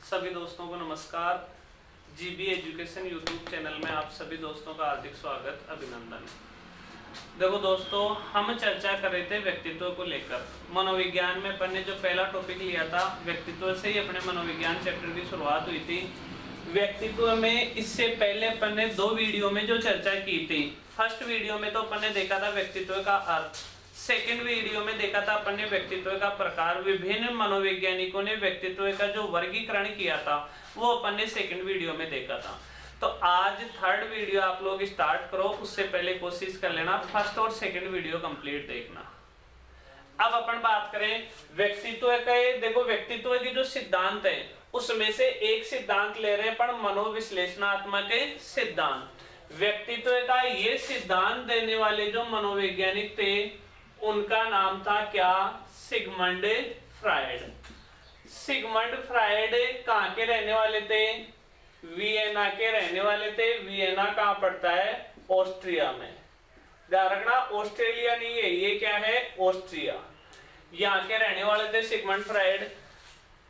सभी दोस्तों को नमस्कार। जीबी एजुकेशन यूट्यूब चैनल में आप सभी दोस्तों का हार्दिक स्वागत, अभिनंदन। देखो दोस्तों, हम चर्चा कर रहे थे व्यक्तित्व को लेकर। मनोविज्ञान में अपन ने जो पहला टॉपिक लिया था, व्यक्तित्व से ही अपने मनोविज्ञान चैप्टर की शुरुआत हुई थी। व्यक्तित्व में इससे पहले अपन ने 2 वीडियो में जो चर्चा की थी, फर्स्ट वीडियो में तो अपन ने देखा था व्यक्तित्व का अर्थ, सेकेंड वीडियो में देखा था अपन ने व्यक्तित्व का प्रकार। विभिन्न मनोवैज्ञानिकों ने व्यक्तित्व का जो वर्गीकरण किया था वो अपन ने सेकेंड वीडियो में देखा था। तो आज थर्ड वीडियो आप लोग स्टार्ट करो, उससे पहले कोशिश कर लेना फर्स्ट और सेकेंड वीडियो कंप्लीट देखना। अब अपन बात करें व्यक्तित्व का। देखो, व्यक्तित्व की जो सिद्धांत है उसमें से एक सिद्धांत ले रहे हैं अपन, मनोविश्लेषणात्मक सिद्धांत। व्यक्तित्व का ये सिद्धांत देने वाले जो मनोवैज्ञानिक थे उनका नाम था क्या? Sigmund Freud. सिगमंड फ्रायड कहाँ के रहने वाले थे? वियना के रहने वाले थे। वियना कहाँ पड़ता है? ऑस्ट्रिया में। ध्यान रखना, ऑस्ट्रेलिया नहीं है, ये क्या है? ऑस्ट्रिया। यहाँ के रहने वाले थे सिगमंड फ्रायड।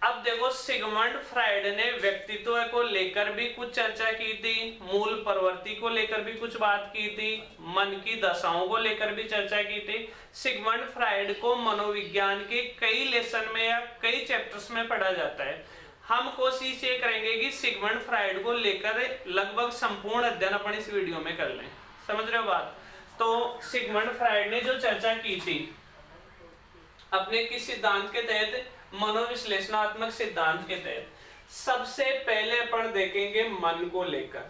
अब देखो, सिगमंड फ्रायड ने व्यक्तित्व को लेकर भी कुछ चर्चा की थी, मूल प्रवृत्ति को लेकर भी कुछ बात की थी, मन की दशाओं को लेकर भी चर्चा की थी। सिगमंड फ्रायड को मनोविज्ञान के कई लेसन में या कई चैप्टर्स में पढ़ा जाता है। हम कोशिश ये करेंगे कि सिगमंड फ्रायड को लेकर लगभग संपूर्ण अध्ययन अपन इस वीडियो में कर लें। समझ रहे हो बात? तो सिगमंड फ्रायड ने जो चर्चा की थी अपने किस सिद्धांत के तहत? मनोविश्लेषणात्मक सिद्धांत के तहत। सबसे पहले अपन देखेंगे मन को लेकर।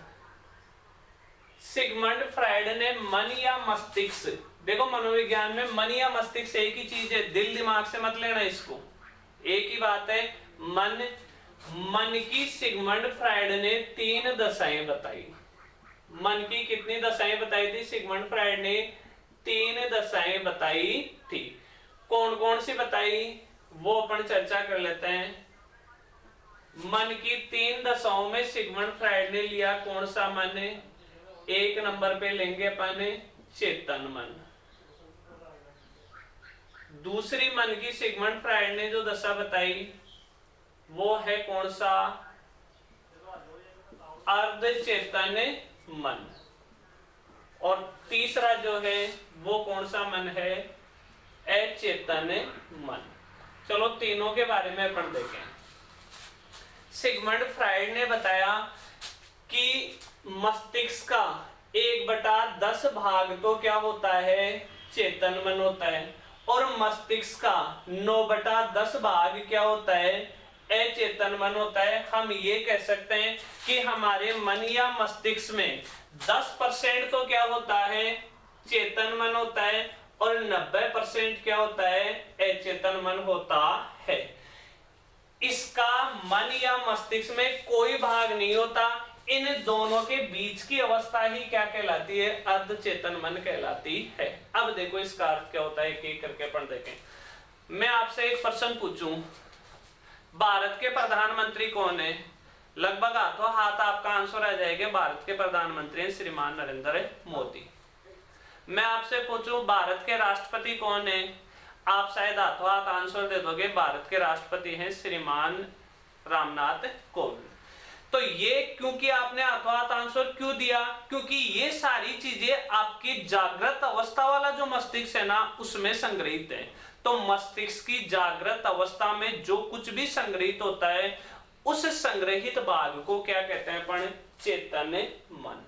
सिगमंड फ्रायड ने मन या मस्तिष्क, देखो मनोविज्ञान में मन या मस्तिष्क एक ही चीज है, दिल दिमाग से मत लेना इसको, एक ही बात है। मन की सिगमंड फ्रायड ने 3 दशाएं बताई। मन की कितनी दशाएं बताई थी? सिगमंड फ्रायड ने 3 दशाएं बताई थी। कौन कौन सी बताई वो अपन चर्चा कर लेते हैं। मन की 3 दशाओं में सिगमंड फ्रायड ने लिया कौन सा मन? 1 नंबर पे लेंगे अपन चेतन मन। दूसरी मन की सिगमंड फ्रायड ने जो दशा बताई वो है कौन सा? अर्ध चेतन मन। और तीसरा जो है वो कौन सा मन है? अचेतन मन। चलो तीनों के बारे में अपन देखें। सिगमंड फ्रायड ने बताया कि मस्तिष्क का 1/10 भाग तो क्या होता है? चेतन मन होता है, और मस्तिष्क का 9/10 भाग क्या होता है? अचेतन मन होता है। हम ये कह सकते हैं कि हमारे मन या मस्तिष्क में 10% तो क्या होता है? चेतन मन होता है, और 90% क्या होता है? अचेतन मन होता है। इसका मन या मस्तिष्क में कोई भाग नहीं होता। इन दोनों के बीच की अवस्था ही क्या कहलाती है? अर्धचेतन मन कहलाती है। अब देखो इसका अर्थ क्या होता है, एक-एक करके अपन देखें। मैं आपसे एक प्रश्न पूछूं, भारत के प्रधानमंत्री कौन है? लगभग हाथों हाथ आपका आंसर आ जाएगा, भारत के प्रधानमंत्री श्रीमान नरेंद्र मोदी। मैं आपसे पूछूं भारत के राष्ट्रपति कौन है? आप शायद हाथों हाथ आंसर दे दोगे, भारत के राष्ट्रपति हैं श्रीमान रामनाथ कोविंद। तो ये क्योंकि आपने हाथों हाथ आंसर क्यों दिया? क्योंकि ये सारी चीजें आपकी जागृत अवस्था वाला जो मस्तिष्क है ना उसमें संग्रहित है। तो मस्तिष्क की जागृत अवस्था में जो कुछ भी संग्रहित होता है उस संग्रहित भाग को क्या कहते हैं अपन? चेतन मन।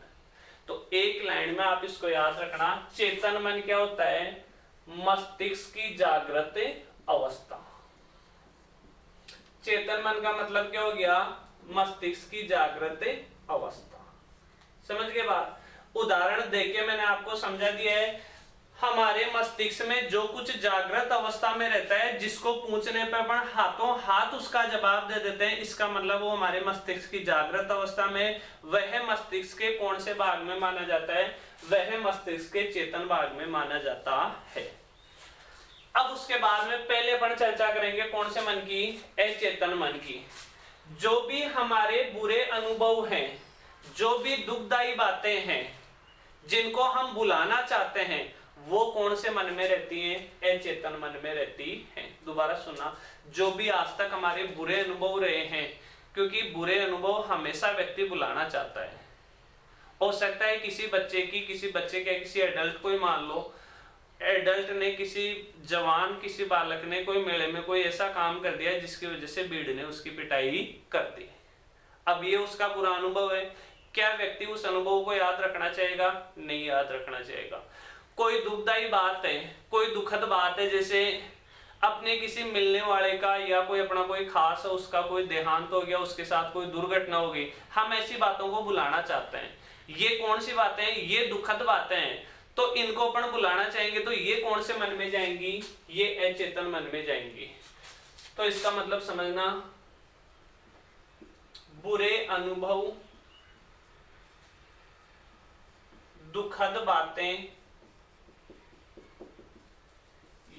तो एक लाइन में आप इसको याद रखना, चेतन मन क्या होता है? मस्तिष्क की जागृत अवस्था। चेतन मन का मतलब क्या हो गया? मस्तिष्क की जागृत अवस्था। समझ गए बात? उदाहरण देके मैंने आपको समझा दिया है। हमारे मस्तिष्क में जो कुछ जागृत अवस्था में रहता है, जिसको पूछने पर अपन हाथों हाथ उसका जवाब दे देते हैं, इसका मतलब वो हमारे मस्तिष्क की जागृत अवस्था में, वह मस्तिष्क के कौन से भाग में माना जाता है? वह मस्तिष्क के चेतन भाग में माना जाता है। अब उसके बाद में पहले अपन चर्चा करेंगे कौन से मन की? अचेतन मन की। जो भी हमारे बुरे अनुभव हैं, जो भी दुखदायी बातें हैं, जिनको हम भुलाना चाहते हैं, वो कौन से मन में रहती हैं? अचेतन मन में रहती हैं। दोबारा सुनना, जो भी आज तक हमारे बुरे अनुभव रहे हैं, क्योंकि बुरे अनुभव हमेशा व्यक्ति बुलाना चाहता है। हो सकता है किसी बच्चे के किसी एडल्ट को ही मान लो, एडल्ट ने किसी बालक ने कोई मेले में कोई ऐसा काम कर दिया जिसकी वजह से भीड़ ने उसकी पिटाई कर दी। अब ये उसका बुरा अनुभव है, क्या व्यक्ति उस अनुभव को याद रखना चाहेगा? नहीं याद रखना चाहेगा। कोई दुखदाई बात है, कोई दुखद बात है, जैसे अपने किसी मिलने वाले का या कोई अपना कोई खास है उसका कोई देहांत हो गया, उसके साथ कोई दुर्घटना हो गई, हम ऐसी बातों को भुलाना चाहते हैं। ये कौन सी बातें हैं? ये दुखद बातें हैं, तो इनको अपन भुलाना चाहेंगे तो ये कौन से मन में जाएंगी? ये अचेतन मन में जाएंगी। तो इसका मतलब समझना, बुरे अनुभव, दुखद बातें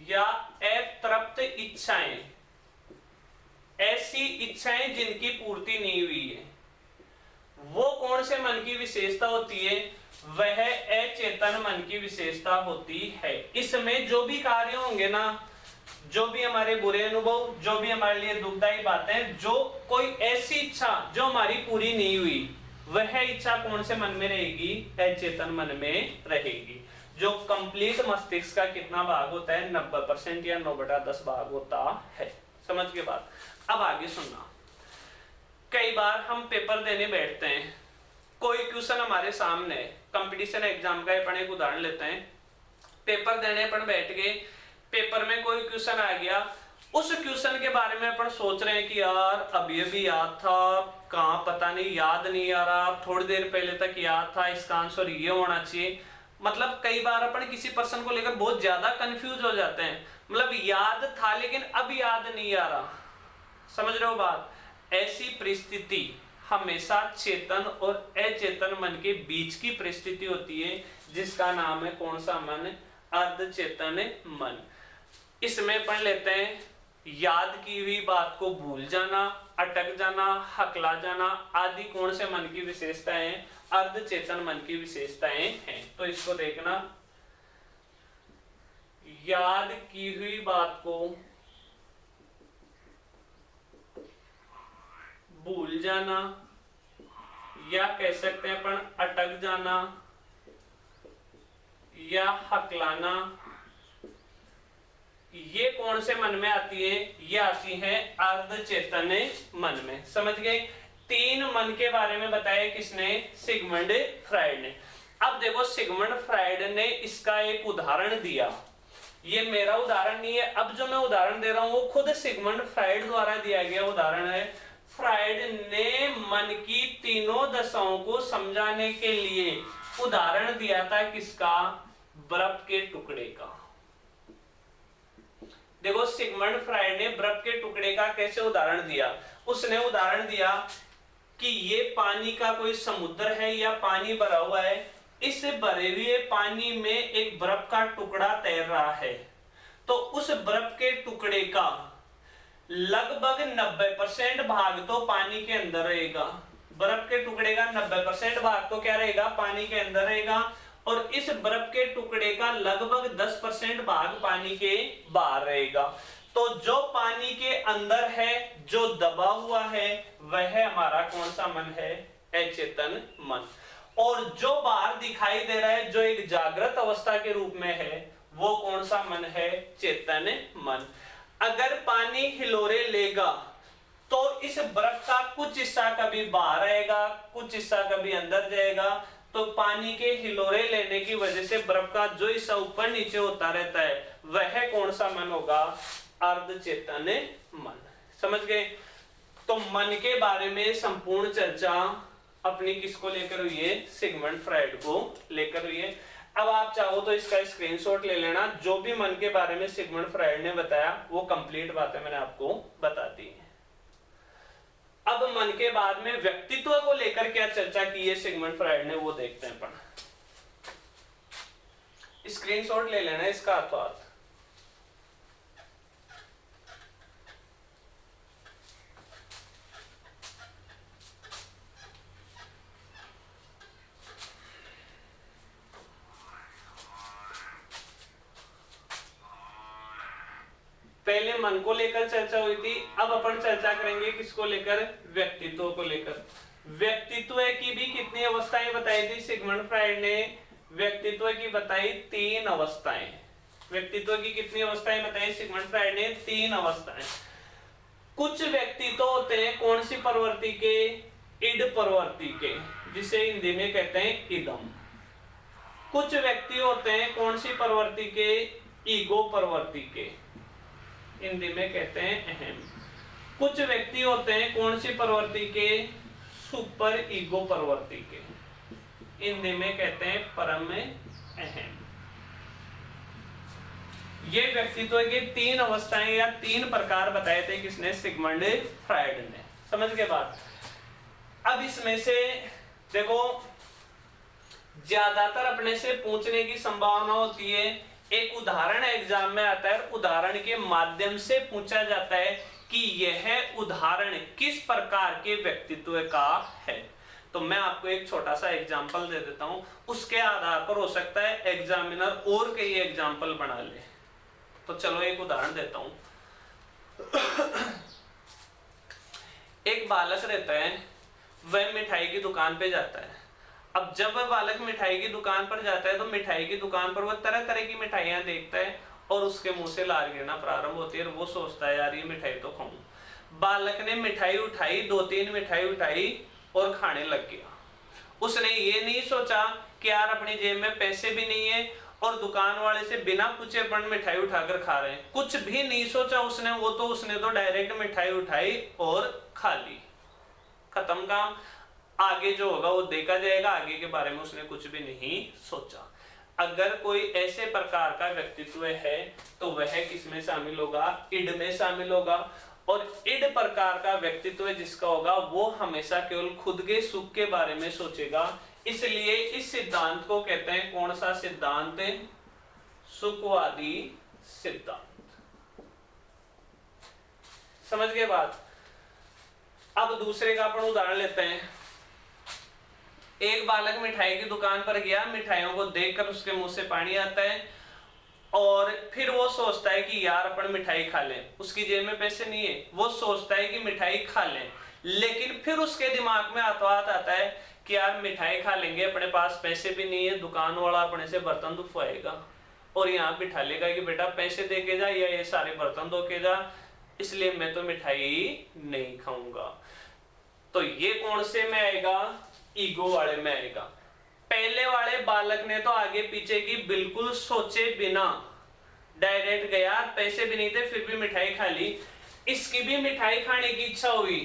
या अतृप्त इच्छाएं, ऐसी इच्छाएं जिनकी पूर्ति नहीं हुई है, वो कौन से मन की विशेषता होती है? वह अचेतन मन की विशेषता होती है। इसमें जो भी कार्य होंगे ना, जो भी हमारे बुरे अनुभव, जो भी हमारे लिए दुखदाई बातें, जो कोई ऐसी इच्छा जो हमारी पूरी नहीं हुई, वह इच्छा कौन से मन में रहेगी? अचेतन मन में रहेगी। जो कंप्लीट मस्तिष्क का कितना भाग होता है? 90% या 9/10 भाग होता है। समझ के बात। अब आगे सुनना। कई बार हम पेपर देने बैठते हैं, कोई क्वेश्चन हमारे सामने, कंपटीशन एग्जाम का अपन एक उदाहरण लेते हैं, पेपर देने अपन बैठ गए, पेपर में कोई क्वेश्चन आ गया, उस क्वेश्चन के बारे में अपन सोच रहे हैं कि यार अब ये भी याद था, कहाँ पता नहीं, याद नहीं आ रहा, थोड़ी देर पहले तक याद था, इसका आंसर ये होना चाहिए। मतलब कई बार अपन किसी पर्सन को लेकर बहुत ज्यादा कंफ्यूज हो जाते हैं, मतलब याद था लेकिन अब याद नहीं आ रहा। समझ रहे हो बात? ऐसी परिस्थिति हमेशा चेतन और अचेतन मन के बीच की परिस्थिति होती है, जिसका नाम है कौन सा मन? अर्धचेतन मन। इसमें पढ़ लेते हैं, याद की हुई बात को भूल जाना, अटक जाना, हकला जाना आदि कौन से मन की विशेषताएं? अर्धचेतन मन की विशेषताएं हैं। तो इसको देखना, याद की हुई बात को भूल जाना, या कह सकते हैं अपन अटक जाना या हकलाना, ये कौन से मन में आती है? ये आती है अर्धचेतन मन में। समझ गए? 3 मन के बारे में बताया किसने? सिगमंड फ्राइड ने। अब देखो, सिगमंड फ्राइड ने इसका एक उदाहरण दिया, ये मेरा उदाहरण नहीं है, अब जो मैं उदाहरण दे रहा हूं वो खुद सिगमंड फ्राइड द्वारा दिया गया उदाहरण है। फ्राइड ने मन की तीनों दशाओं को समझाने के लिए उदाहरण दिया था किसका? बर्फ के टुकड़े का। देखो, सिगमंड फ्राइड ने बर्फ के टुकड़े का कैसे उदाहरण दिया? उसने उदाहरण दिया कि ये पानी का कोई समुद्र है या पानी भरा हुआ है, इस भरे हुए पानी में एक बर्फ का टुकड़ा तैर रहा है, तो उस बर्फ के टुकड़े का लगभग 90% भाग तो पानी के अंदर रहेगा। बर्फ के टुकड़े का 90% भाग तो क्या रहेगा? पानी के अंदर रहेगा, और इस बर्फ के टुकड़े का लगभग 10% भाग पानी के बाहर रहेगा। तो जो पानी के अंदर है, जो दबा हुआ है, वह हमारा कौन सा मन है? अचेतन मन। और जो बाहर दिखाई दे रहा है, जो एक जागृत अवस्था के रूप में है, वो कौन सा मन है? चेतन मन। अगर पानी हिलोरे लेगा तो इस बर्फ का कुछ हिस्सा कभी बाहर आएगा, कुछ हिस्सा कभी अंदर जाएगा, तो पानी के हिलोरे लेने की वजह से बर्फ का जो हिस्सा ऊपर नीचे होता रहता है, वह कौन सा मन होगा? अर्धचेतन मन। समझ गए? तो मन के बारे में संपूर्ण चर्चा अपनी किसको लेकर हुई है? सिगमंड फ्राइड को लेकर हुई है। अब आप चाहो तो इसका स्क्रीनशॉट ले लेना, जो भी मन के बारे में सिगमंड फ्राइड ने बताया वो कंप्लीट बातें मैंने आपको बता दी है। अब मन के बाद में व्यक्तित्व को लेकर क्या चर्चा की है सिगमंड फ्राइड ने, वो देखते हैं अपन। स्क्रीनशॉट ले लेना इसका हाथों हाथ। पहले मन को लेकर चर्चा हुई थी, अब अपन चर्चा करेंगे किसको लेकर, व्यक्तित्व को लेकर। व्यक्तित्व की भी कितनी अवस्थाएं बताई थी सिगमंड फ्राइड ने, व्यक्तित्व की बताई 3 अवस्थाएं। व्यक्तित्व की कितनी अवस्थाएं बताई सिगमंड फ्राइड ने, 3 अवस्थाएं। कुछ व्यक्तित्व होते हैं कौन सी प्रवृत्ति के, इड प्रवृत्ति के, जिसे हिंदी में कहते हैं इदम। कुछ व्यक्ति होते हैं कौन सी प्रवृत्ति के, ईगो प्रवृत्ति के, हिंदी में कहते हैं अहम। कुछ व्यक्ति होते हैं कौन सी प्रवृत्ति के, सुपर ईगो प्रवृत्ति के, हिंदी में कहते हैं परम अहम। ये व्यक्तित्व के 3 अवस्थाएं या 3 प्रकार बताए थे किसने, सिगमंड फ्राइड ने। समझ के बाद अब इसमें से देखो ज्यादातर अपने से पूछने की संभावना होती है, एक उदाहरण एग्जाम में आता है, उदाहरण के माध्यम से पूछा जाता है कि यह उदाहरण किस प्रकार के व्यक्तित्व का है। तो मैं आपको एक छोटा सा एग्जाम्पल दे देता हूं, उसके आधार पर हो सकता है एग्जामिनर और कई एग्जाम्पल बना ले। तो चलो एक उदाहरण देता हूं। एक बालक रहता है, वह मिठाई की दुकान पे जाता है। अब जब वह बालक मिठाई की दुकान पर जाता है तो मिठाई की दुकान पर वह तरह तरह की मिठाइयां देखता है और उसके मुंह से लार गिरना प्रारंभ होती है और वो सोचता है यार ये मिठाई तो खाऊं। बालक ने मिठाई उठाई, 2-3 मिठाई उठाई और खाने लग गया। उसने ये नहीं सोचा कि यार अपनी जेब में पैसे भी नहीं है और दुकान वाले से बिना पूछे अपन मिठाई उठाकर खा रहे हैं, कुछ भी नहीं सोचा उसने। उसने तो डायरेक्ट मिठाई उठाई और खा ली, खत्म काम। आगे जो होगा वो देखा जाएगा, आगे के बारे में उसने कुछ भी नहीं सोचा। अगर कोई ऐसे प्रकार का व्यक्तित्व है तो वह किस में शामिल होगा, इड में शामिल होगा। और इड प्रकार का व्यक्तित्व जिसका होगा वो हमेशा केवल खुद के सुख के बारे में सोचेगा। इसलिए इस सिद्धांत को कहते हैं कौन सा सिद्धांत, सुखवादी सिद्धांत। समझ गए बात। अब दूसरे का अपन उदाहरण लेते हैं। एक बालक मिठाई की दुकान पर गया, मिठाइयों को देखकर उसके मुंह से पानी आता है और फिर वो सोचता है कि यार अपन मिठाई खा लें। उसकी जेब में पैसे नहीं है, वो सोचता है कि मिठाई खा लें, लेकिन फिर उसके दिमाग में बात आता है कि यार मिठाई खा लेंगे, अपने पास पैसे भी नहीं है, दुकान वाला अपने से बर्तन धुलवाएगा और यहाँ बिठा लेगा कि बेटा पैसे दे के जा या ये सारे बर्तन धो के जा, इसलिए मैं तो मिठाई नहीं खाऊंगा। तो ये कौन से में आएगा, ईगो वाले में आएगा। पहले वाले बालक ने तो आगे पीछे की बिल्कुल सोचे बिना डायरेक्ट गया, पैसे भी नहीं थे फिर भी मिठाई खा ली। इसकी भी मिठाई खाने की इच्छा हुई,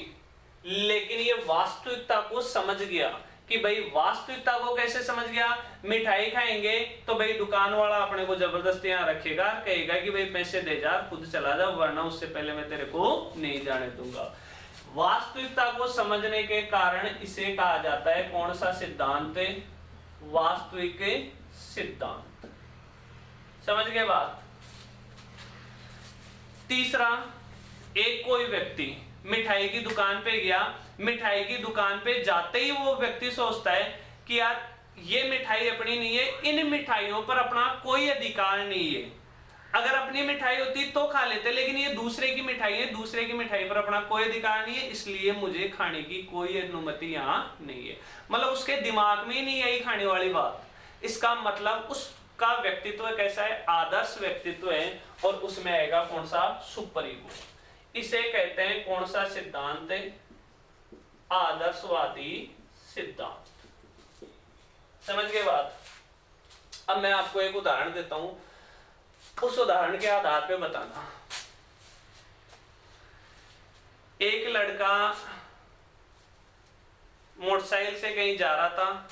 लेकिन ये वास्तविकता को समझ गया कि भाई वास्तविकता को कैसे समझ गया, मिठाई खाएंगे तो भाई दुकान वाला अपने को जबरदस्ती यहाँ रखेगा, कहेगा कि भाई पैसे दे जा, खुद चला जा, वरना उससे पहले मैं तेरे को नहीं जाने दूंगा। वास्तविकता को समझने के कारण इसे कहा जाता है कौन सा सिद्धांत, वास्तविक सिद्धांत। समझ गए बात। तीसरा, एक कोई व्यक्ति मिठाई की दुकान पे गया, मिठाई की दुकान पे जाते ही वो व्यक्ति सोचता है कि यार ये मिठाई अपनी नहीं है, इन मिठाइयों पर अपना कोई अधिकार नहीं है। अगर अपनी मिठाई होती तो खा लेते, लेकिन ये दूसरे की मिठाई है, दूसरे की मिठाई पर अपना कोई अधिकार नहीं है, इसलिए मुझे खाने की कोई अनुमति यहाँ नहीं है। मतलब उसके दिमाग में ही नहीं आई खाने वाली बात। इसका मतलब उसका व्यक्तित्व कैसा है, आदर्श व्यक्तित्व है और उसमें आएगा कौन सा, सुपर ईगो। इसे कहते हैं कौन सा सिद्धांत, आदर्शवादी सिद्धांत। समझ गए बात। अब मैं आपको एक उदाहरण देता हूं, उस उदाहरण के आधार पे बताना। एक लड़का मोटरसाइकिल से कहीं जा रहा था,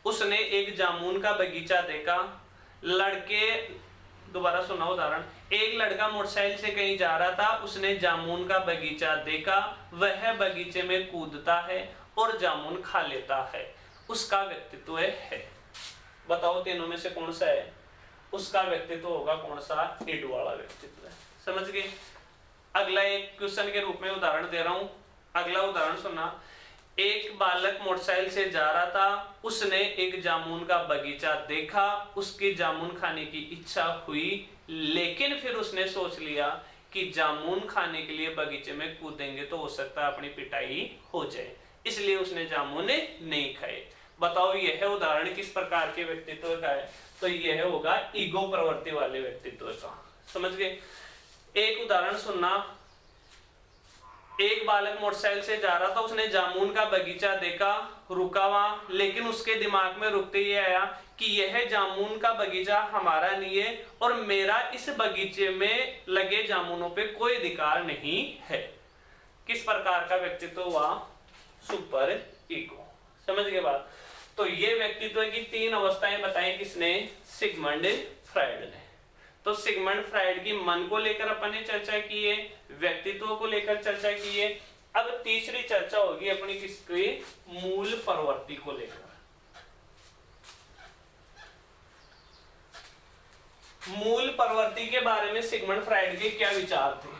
उसने एक जामुन का बगीचा देखा। दोबारा सुना उदाहरण। एक लड़का मोटरसाइकिल से कहीं जा रहा था, उसने जामुन का बगीचा देखा, वह बगीचे में कूदता है और जामुन खा लेता है, उसका व्यक्तित्व है। बताओ तीनों में से कौन सा है, उसका व्यक्तित्व होगा कौन सा, इड वाला व्यक्तित्व है। समझ गए। अगला एक क्वेश्चन के रूप में उदाहरण दे रहा हूं। अगला उदाहरण सुनना। एक बालक मोटरसाइकिल से जा रहा था, उसने एक जामुन का बगीचा देखा, उसकी जामुन खाने की इच्छा हुई, लेकिन फिर उसने सोच लिया कि जामुन खाने के लिए बगीचे में कूदेंगे तो हो सकता है अपनी पिटाई हो जाए, इसलिए उसने जामुन नहीं खाए। बताओ यह उदाहरण किस प्रकार के व्यक्तित्व का है? तो यह होगा ईगो प्रवृत्ति वाले व्यक्तित्व का। समझ गए? एक उदाहरण सुनना। एक बालक मोटरसाइकिल से जा रहा था, उसने जामुन का बगीचा देखा, रुका वहां, लेकिन उसके दिमाग में रुकते ही आया कि यह जामुन का बगीचा हमारा नहीं है और मेरा इस बगीचे में लगे जामुनों पे कोई अधिकार नहीं है। किस प्रकार का व्यक्तित्व हुआ? Super ego. समझ गए बात? तो ये व्यक्तित्व की तीन अवस्थाएं बताई किसने? सिगमंड फ्रायड ने। तो सिगमंड फ्रायड की मन को लेकर अपन ने चर्चा की है, व्यक्तित्व को लेकर चर्चा की है। अब तीसरी चर्चा होगी अपनी किसकी? मूल प्रवृत्ति को लेकर। मूल प्रवृत्ति के बारे में सिगमंड फ्रायड के क्या विचार थे?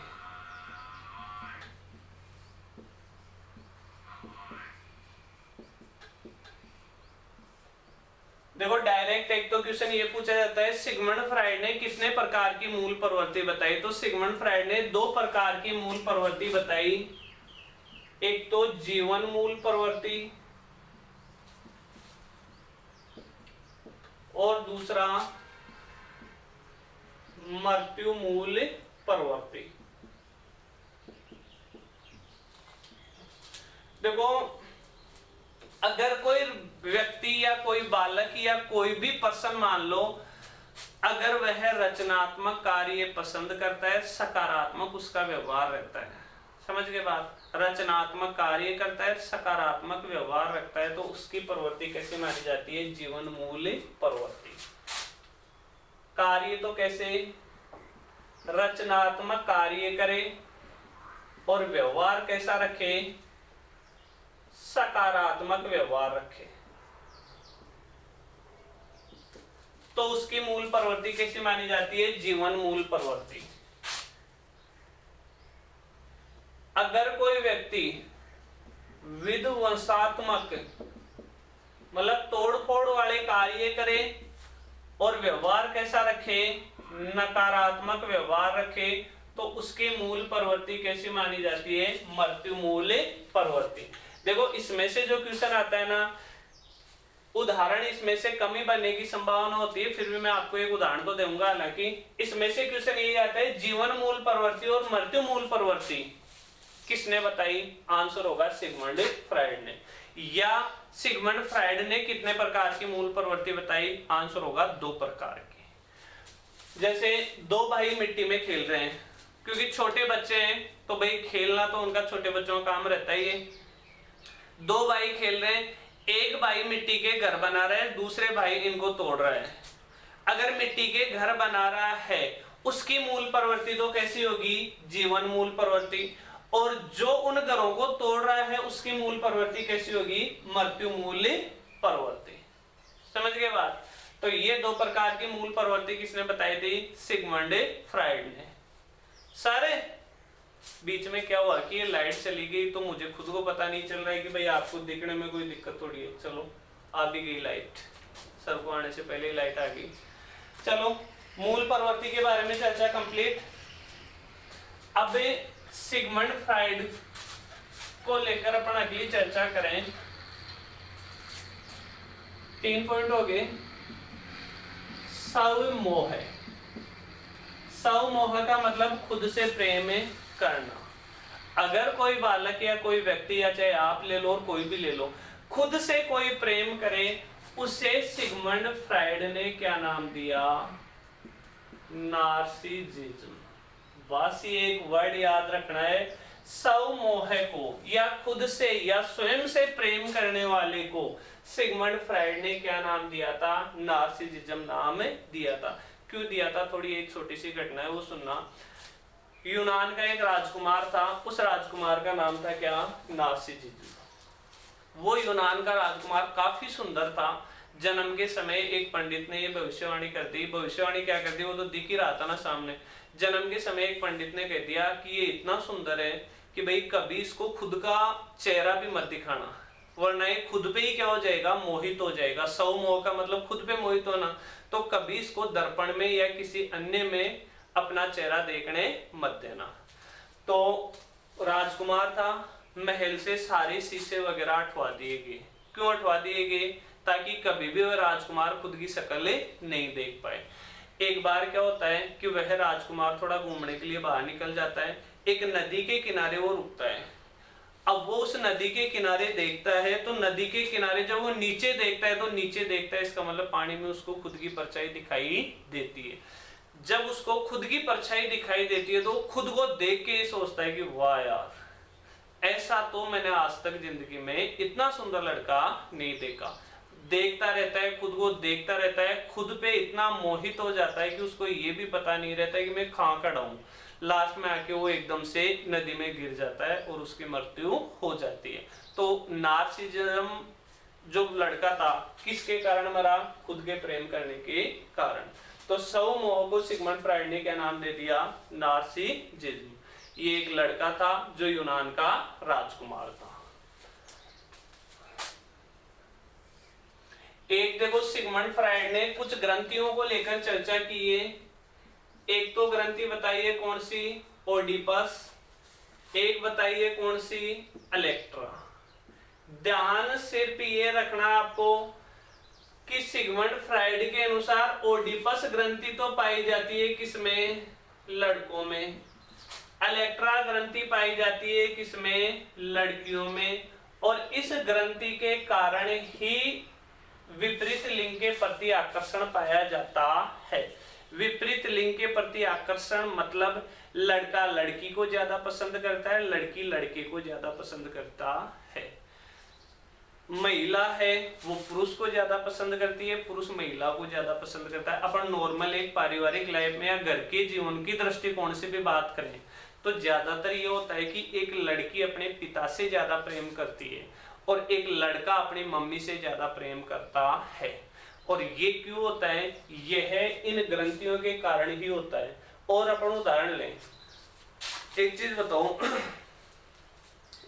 देखो डायरेक्ट एक तो क्वेश्चन ये पूछा जाता है सिगमंड फ्रायड ने कितने प्रकार की मूल प्रवृत्ति बताई? तो सिगमंड फ्रायड ने दो प्रकार की मूल प्रवृत्ति बताई। एक तो जीवन मूल प्रवृत्ति और दूसरा मृत्यु मूल प्रवृत्ति। देखो अगर कोई व्यक्ति या कोई बालक या कोई भी पर्सन मान लो, अगर वह रचनात्मक कार्य पसंद करता है, सकारात्मक उसका व्यवहार रहता है। समझ गए बात? रचनात्मक कार्य करता है, सकारात्मक व्यवहार रखता है, तो उसकी प्रवृत्ति कैसे मानी जाती है? जीवन मूल प्रवृत्ति। कार्य तो कैसे? रचनात्मक कार्य करे और व्यवहार कैसा रखे? सकारात्मक व्यवहार रखे, तो उसकी मूल प्रवृत्ति कैसी मानी जाती है? जीवन मूल प्रवृत्ति। अगर कोई व्यक्ति विध्वंसात्मक मतलब तोड़फोड़ वाले कार्य करे और व्यवहार कैसा रखे? नकारात्मक व्यवहार रखे, तो उसकी मूल प्रवृत्ति कैसी मानी जाती है? मृत्यु मूल प्रवृत्ति। देखो इसमें से जो क्वेश्चन आता है ना, उदाहरण इसमें से कम ही बनने की संभावना होती है, फिर भी मैं आपको एक उदाहरण तो दूंगा। हालांकि इसमें से क्वेश्चन यही आता है जीवन मूल प्रवृत्ति और मृत्यु मूल प्रवृत्ति किसने बताई? आंसर होगा सिगमंड फ्रायड ने। या सिगमंड फ्रायड ने कितने प्रकार की मूल प्रवृत्ति बताई? आंसर होगा दो प्रकार की। जैसे दो भाई मिट्टी में खेल रहे हैं, क्योंकि छोटे बच्चे हैं तो भाई खेलना तो उनका छोटे बच्चों का काम रहता ही है। दो भाई खेल रहे हैं, एक भाई मिट्टी के घर बना रहा है, दूसरे भाई इनको तोड़ रहा है। अगर मिट्टी के घर बना रहा है उसकी मूल प्रवृत्ति तो कैसी होगी? जीवन मूल प्रवृत्ति। और जो उन घरों को तोड़ रहा है उसकी मूल प्रवृत्ति कैसी होगी? मृत्यु मूल प्रवृत्ति। समझ गए बात? तो ये दो प्रकार की मूल प्रवृत्ति किसने बताई थी? सिगमंड फ्रायड ने। सारे बीच में क्या हुआ कि ये लाइट चली गई, तो मुझे खुद को पता नहीं चल रहा है कि भाई आपको देखने में कोई दिक्कत थोड़ी है। चलो आ भी गई लाइट, सर को आने से पहले ही लाइट आ गई। चलो मूल प्रवृत्ति के बारे में चर्चा कंप्लीट। अब सिगमंड फ्रायड को लेकर अपन अगली चर्चा करें। 3 पॉइंट हो गए। स्वमोह। स्वमोह का मतलब खुद से प्रेम करना। अगर कोई बालक या कोई व्यक्ति या चाहे आप ले लो और कोई भी ले लो, खुद से कोई प्रेम करे, उसे सिगमंड फ्रायड ने क्या नाम दिया? नार्सिसिज्म। बस ये एक वर्ड याद रखना है। स्वमोह को या खुद से या स्वयं से प्रेम करने वाले को सिगमंड फ्रायड ने क्या नाम दिया था? नार्सिसिज्म नाम दिया था। क्यों दिया था? थोड़ी एक छोटी सी घटना है वो सुनना। यूनान का एक राजकुमार था, उस राजकुमार का नाम था क्या? नार्सिसिज्म। वो यूनान का राजकुमार काफी सुंदर था। जन्म के समय एक पंडित ने ये भविष्यवाणी कर दी। भविष्यवाणी क्या कर दी? वो तो दिख ही रहा था ना सामने। जन्म के समय एक पंडित ने कह दिया कि ये इतना सुंदर है कि भाई कभी इसको खुद का चेहरा भी मत दिखाना, वरना ये खुद पे ही क्या हो जाएगा, मोहित हो जाएगा। सौ मोह का मतलब खुद पे मोहित होना। तो कभी इसको दर्पण में या किसी अन्य में अपना चेहरा देखने मत देना। तो राजकुमार था, महल से सारे शीशे वगैरह हटवा दिए गए। क्यों हटवा दिए गए? ताकि कभी भी वह राजकुमार खुद की शक्ल नहीं देख पाए। एक बार क्या होता है कि वह राजकुमार थोड़ा घूमने के लिए बाहर निकल जाता है। एक नदी के किनारे वो रुकता है। अब वो उस नदी के किनारे देखता है, तो नदी के किनारे जब वो नीचे देखता है, तो नीचे देखता है इसका मतलब पानी में उसको खुद की परछाई दिखाई देती है। जब उसको खुद की परछाई दिखाई देती है तो खुद को देख के सोचता है कि वाह यार, ऐसा तो मैंने आज तक जिंदगी में इतना सुंदर लड़का नहीं देखा। देखता रहता है, खुद को देखता रहता है, खुद पे इतना मोहित हो जाता है कि उसको ये भी पता नहीं रहता है कि मैं कहाँ खड़ा हूँ। लास्ट में आके वो एकदम से नदी में गिर जाता है और उसकी मृत्यु हो जाती है। तो नार्सिसिज्म जो लड़का था किसके कारण मरा? खुद के प्रेम करने के कारण। तो सौ मोह को सिगमंड फ्राइड ने क्या नाम दे दिया? नार्सिसिज्म। ये एक लड़का था जो यूनान का राजकुमार था। एक देखो सिगमंड फ्राइड ने कुछ ग्रंथियों को लेकर चर्चा की है। एक तो ग्रंथि बताइए कौन सी? ओडिपस। एक बताइए कौन सी? इलेक्ट्रा। ध्यान सिर्फ ये रखना आपको कि सिगमंड फ्राइड के अनुसार ओडिपस ग्रंथि तो पाई जाती है किसमें? लड़कों में। इलेक्ट्रा ग्रंथि पाई जाती है किसमें? लड़कियों में। और इस ग्रंथि के कारण ही विपरीत लिंग के प्रति आकर्षण पाया जाता है। विपरीत लिंग के प्रति आकर्षण मतलब लड़का लड़की को ज्यादा पसंद करता है, लड़की लड़के को ज्यादा पसंद करता है। महिला है वो पुरुष को ज्यादा पसंद करती है, पुरुष महिला को ज्यादा पसंद करता है। अपन नॉर्मल एक पारिवारिक लाइफ में या घर के जीवन की दृष्टिकोण से भी बात करें तो ज्यादातर ये होता है कि एक लड़की अपने पिता से ज्यादा प्रेम करती है और एक लड़का अपनी मम्मी से ज्यादा प्रेम करता है। और ये क्यों होता है? यह इन ग्रंथियों के कारण ही होता है। और अपन उदाहरण लें, एक चीज बताऊं,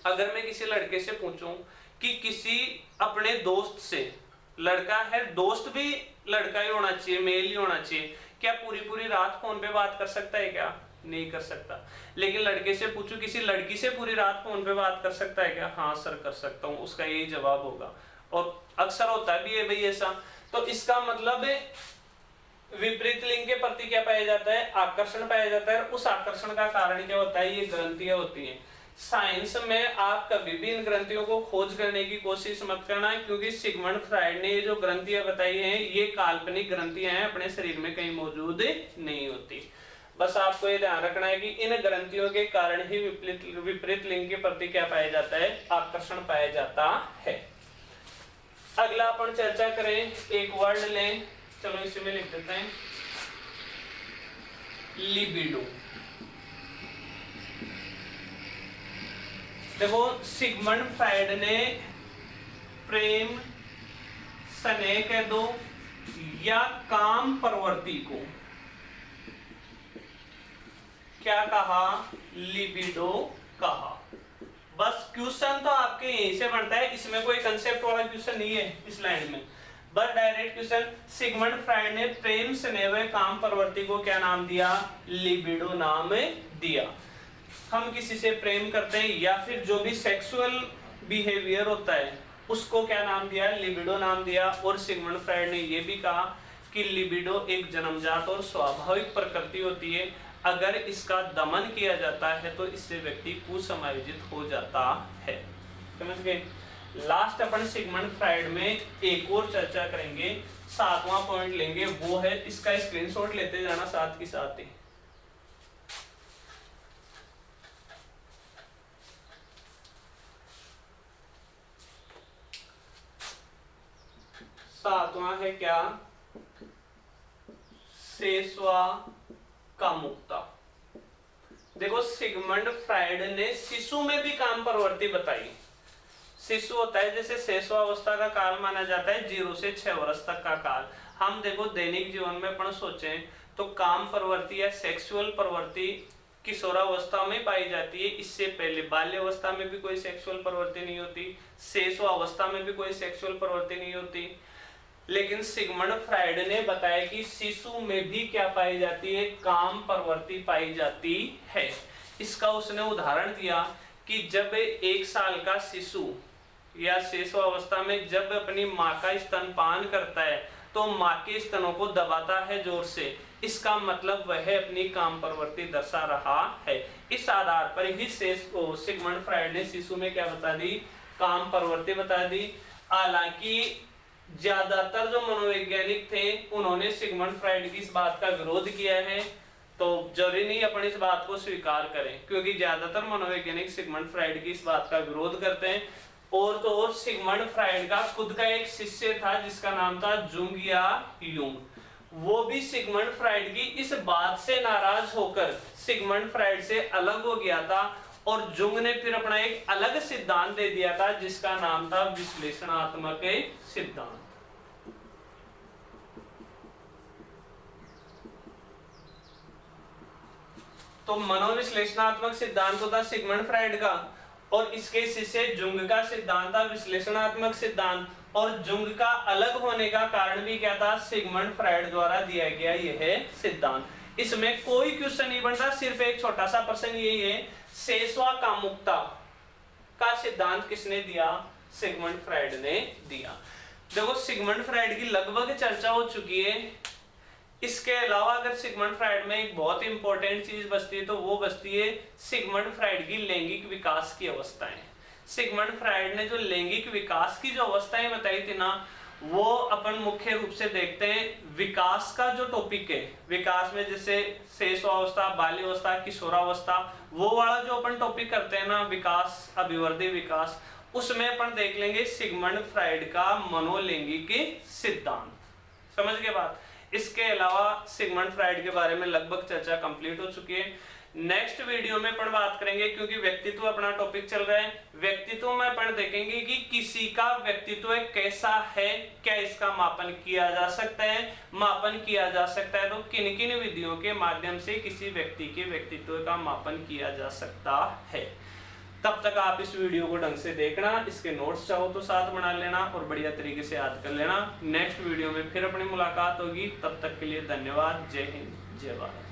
अगर मैं किसी लड़के से पूछूं कि किसी अपने दोस्त से, लड़का है दोस्त भी लड़का ही होना चाहिए, मेल ही होना चाहिए, क्या पूरी पूरी रात फोन पे बात कर सकता है? क्या नहीं कर सकता। लेकिन लड़के से पूछूं किसी लड़की से पूरी रात फोन पे बात कर सकता है क्या? हाँ सर कर सकता हूँ, उसका यही जवाब होगा। और अक्सर होता भी है भाई ऐसा। तो इसका मतलब विपरीत लिंग के प्रति क्या पाया जाता है? आकर्षण पाया जाता है। उस आकर्षण का कारण क्या होता है? ये ग्रंथियां होती हैं। साइंस में आप कभी भी इन ग्रंथियों को खोज करने की कोशिश मत करना, क्योंकि सिगमंड फ्राइड ने ये जो ग्रंथियां बताई हैं ये काल्पनिक ग्रंथियां हैं, अपने शरीर में कहीं मौजूद नहीं होती। बस आपको ये ध्यान रखना है कि इन ग्रंथियों के कारण ही विपरीत लिंग के प्रति क्या पाया जाता है? आकर्षण पाया जाता है। अगला अपन चर्चा करें, एक वर्ड लें, चलो इसी में लिख देते हैं, लिबिडो। देखो सिगमंड फ्राइड ने प्रेम, स्नेह कह दो या काम प्रवृत्ति को क्या कहा? लिबिडो कहा। बस क्वेश्चन तो आपके यहीं से बनता है, इसमें कोई कंसेप्ट वाला क्वेश्चन नहीं है इस लाइन में, बस डायरेक्ट क्वेश्चन। सिगमंड फ्राइड ने प्रेम, स्नेह व काम प्रवृत्ति को क्या नाम दिया? लिबिडो नाम दिया। हम किसी से प्रेम करते हैं या फिर जो भी सेक्सुअल बिहेवियर होता है उसको क्या नाम दिया? लिबिडो नाम दिया। और सिगमंड फ्राइड ने यह भी कहा कि लिबिडो एक जन्मजात और स्वाभाविक प्रकृति होती है, अगर इसका दमन किया जाता है तो इससे व्यक्ति कुसमायोजित हो जाता है। समझ गए? लास्ट अपन सिगमंड फ्राइड में एक और चर्चा करेंगे, 7वां पॉइंट लेंगे, वो है, इसका स्क्रीनशॉट लेते जाना साथ ही साथ ही। सातवां है क्या? सेस्वा कामुकता। देखो सिगमंड फ्राइड ने शिशु में भी काम प्रवृत्ति बताई। शिशु होता है जैसे शेषवावस्था का काल माना जाता है 0 से 6 वर्ष तक का काल। हम देखो दैनिक जीवन में अपन सोचें तो काम प्रवृत्ति या सेक्सुअल प्रवृत्ति किशोरावस्था में पाई जाती है। इससे पहले बाल्यावस्था में भी कोई सेक्सुअल प्रवृत्ति नहीं होती, शैशवावस्था में भी कोई सेक्सुअल प्रवृत्ति नहीं होती। लेकिन सिगमंड फ्राइड ने बताया कि शिशु में भी क्या पाई जाती है, काम प्रवृत्ति पाई जाती है। इसका उसने उदाहरण दिया कि जब 1 साल का शिशु या शैशवावस्था में जब अपनी माँ का स्तनपान करता है तो माँ के स्तनों को दबाता है जोर से, इसका मतलब वह अपनी काम प्रवृत्ति दर्शा रहा है। इस आधार पर ही सिगमंड फ्राइड ने शिशु में क्या बता दी, काम प्रवृत्ति बता दी। हालांकि ज्यादातर जो मनोवैज्ञानिक थे उन्होंने सिगमंड फ्राइड की इस बात का विरोध किया है, तो जरूरी नहीं अपन इस बात को स्वीकार करें, क्योंकि ज्यादातर मनोवैज्ञानिक सिगमंड फ्राइड की इस बात का विरोध करते हैं। और तो और सिगमंड फ्राइड का खुद का एक शिष्य था जिसका नाम था जुंग या यूंग, वो भी सिगमंड फ्राइड की इस बात से नाराज होकर सिगमंड फ्राइड से अलग हो गया था, और जुंग ने फिर अपना एक अलग सिद्धांत दे दिया था जिसका नाम था विश्लेषणात्मक सिद्धांत। तो मनोविश्लेषणात्मक सिद्धांत होता सिगमंड फ्राइड का, और इसके शिष्य जुंग का सिद्धांत था विश्लेषणात्मक सिद्धांत। और जुंग का अलग होने का कारण भी क्या था, सिगमंड फ्राइड द्वारा दिया गया यह सिद्धांत। इसमें कोई क्वेश्चन नहीं बनता, सिर्फ एक छोटा सा प्रश्न यही है, शैशवा कामुकता का सिद्धांत किसने दिया, सिगमंड फ्राइड ने दिया। देखो सिगमंड फ्राइड की लगभग चर्चा हो चुकी है। इसके अलावा अगर सिगमंड फ्राइड में एक बहुत इंपॉर्टेंट चीज बचती है तो वो बचती है सिगमंड फ्राइड की लैंगिक विकास की अवस्थाएं। सिगमंड फ्राइड ने जो लैंगिक विकास की जो अवस्थाएं बताई थी ना, वो अपन मुख्य रूप से देखते हैं विकास का जो टॉपिक है, विकास में जैसे शैशवावस्था, बाल्यावस्था, किशोरावस्था, वो वाला जो अपन टॉपिक करते हैं ना, विकास, अभिवृद्धि विकास, उसमें अपन देख लेंगे सिगमंड फ्राइड का मनोलैंगिक सिद्धांत। समझ गए बात। इसके अलावा सिगमंड फ्राइड के बारे में लगभग चर्चा कंप्लीट हो चुकी है। नेक्स्ट वीडियो में अपन बात करेंगे, क्योंकि व्यक्तित्व अपना टॉपिक चल रहा है, व्यक्तित्व में अपन देखेंगे कि किसी का व्यक्तित्व कैसा है, क्या इसका मापन किया जा सकता है, मापन किया जा सकता है तो किन किन विधियों के माध्यम से किसी व्यक्ति के व्यक्तित्व का मापन किया जा सकता है। तब तक आप इस वीडियो को ढंग से देखना, इसके नोट्स चाहो तो साथ बना लेना और बढ़िया तरीके से याद कर लेना। नेक्स्ट वीडियो में फिर अपनी मुलाकात होगी, तब तक के लिए धन्यवाद। जय हिंद, जय भारत।